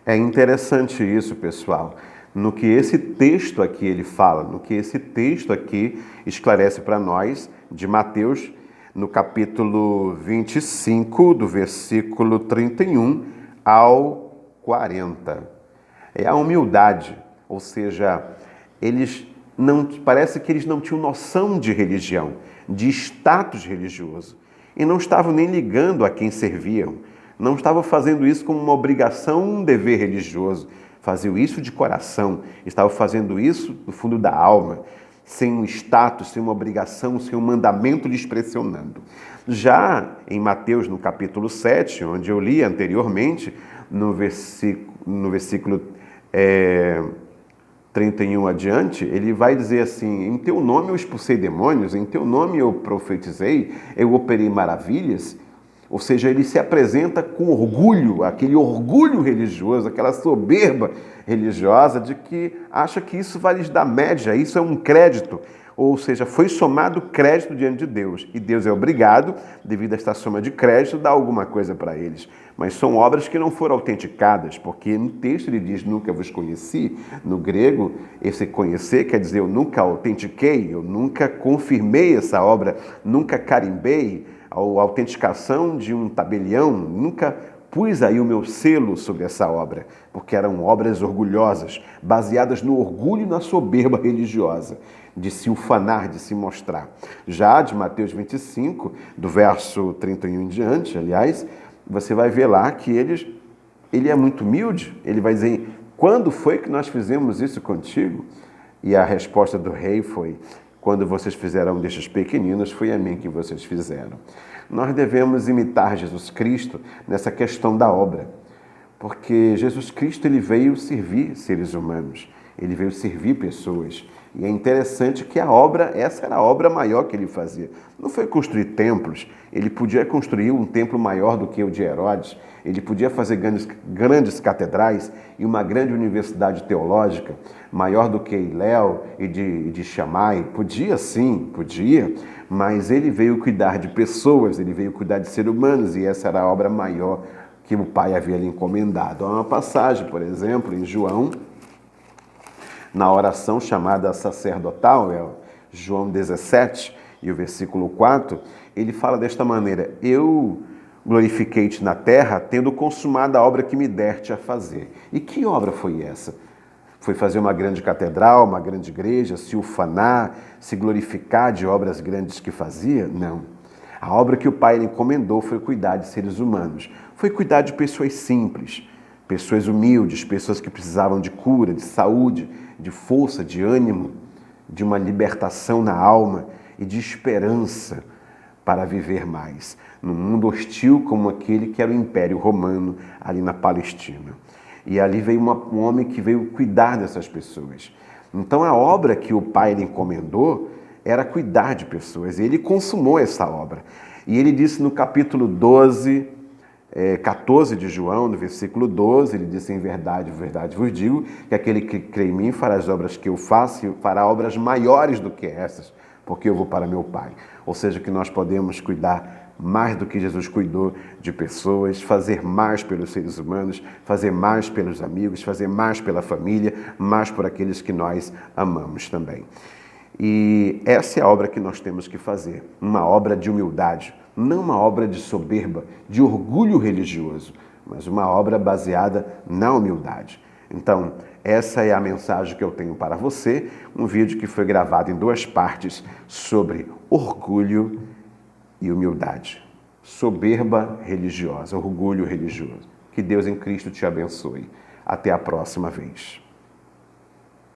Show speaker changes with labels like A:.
A: É interessante isso, pessoal, no que esse texto aqui ele fala, no que esse texto aqui esclarece para nós, de Mateus, no capítulo 25, do versículo 31 ao 40. É a humildade, ou seja, eles não, parece que eles não tinham noção de religião, de status religioso, e não estavam nem ligando a quem serviam. Não estavam fazendo isso como uma obrigação, um dever religioso. Faziam isso de coração. Estavam fazendo isso do fundo da alma, sem um status, sem uma obrigação, sem um mandamento lhes pressionando. Já em Mateus, no capítulo 7, onde eu li anteriormente, no versículo 31 adiante, ele vai dizer assim: em teu nome eu expulsei demônios, em teu nome eu profetizei, eu operei maravilhas. Ou seja, ele se apresenta com orgulho, aquele orgulho religioso, aquela soberba religiosa de que acha que isso vai lhes dar média, isso é um crédito. Ou seja, foi somado crédito diante de Deus. E Deus é obrigado, devido a esta soma de crédito, dar alguma coisa para eles. Mas são obras que não foram autenticadas, porque no texto ele diz, nunca vos conheci. No grego, esse conhecer quer dizer, eu nunca autentiquei, eu nunca confirmei essa obra, nunca carimbei. A autenticação de um tabelião, nunca pus aí o meu selo sobre essa obra, porque eram obras orgulhosas, baseadas no orgulho e na soberba religiosa, de se ufanar, de se mostrar. Já de Mateus 25, do verso 31 em diante, aliás, você vai ver lá que ele é muito humilde, ele vai dizer, quando foi que nós fizemos isso contigo? E a resposta do rei foi, quando vocês fizeram destes pequeninos, foi a mim que vocês fizeram. Nós devemos imitar Jesus Cristo nessa questão da obra, porque Jesus Cristo ele veio servir seres humanos, ele veio servir pessoas. E é interessante que a obra, essa era a obra maior que ele fazia. Não foi construir templos, ele podia construir um templo maior do que o de Herodes, ele podia fazer grandes catedrais e uma grande universidade teológica, maior do que Iléu e de Shammai. Podia sim, podia, mas ele veio cuidar de pessoas, ele veio cuidar de seres humanos e essa era a obra maior que o Pai havia lhe encomendado. Há uma passagem, por exemplo, em João, na oração chamada sacerdotal, João 17 e o versículo 4, ele fala desta maneira, eu glorifiquei-te na terra, tendo consumado a obra que me deste a fazer. E que obra foi essa? Foi fazer uma grande catedral, uma grande igreja, se ufanar, se glorificar de obras grandes que fazia? Não. A obra que o Pai lhe encomendou foi cuidar de seres humanos, foi cuidar de pessoas simples, pessoas humildes, pessoas que precisavam de cura, de saúde, de força, de ânimo, de uma libertação na alma e de esperança para viver mais, num mundo hostil como aquele que era o Império Romano ali na Palestina. E ali veio um homem que veio cuidar dessas pessoas. Então a obra que o Pai lhe encomendou era cuidar de pessoas, e ele consumou essa obra. E ele disse no capítulo 12, 14 de João, no versículo 12, ele disse, em verdade vos digo, que aquele que crê em mim fará as obras que eu faço e fará obras maiores do que essas, porque eu vou para meu Pai. Ou seja, que nós podemos cuidar mais do que Jesus cuidou de pessoas, fazer mais pelos seres humanos, fazer mais pelos amigos, fazer mais pela família, mais por aqueles que nós amamos também. E essa é a obra que nós temos que fazer, uma obra de humildade, não uma obra de soberba, de orgulho religioso, mas uma obra baseada na humildade. Então, essa é a mensagem que eu tenho para você, um vídeo que foi gravado em 2 partes sobre orgulho e humildade. Soberba religiosa, orgulho religioso. Que Deus em Cristo te abençoe. Até a próxima vez.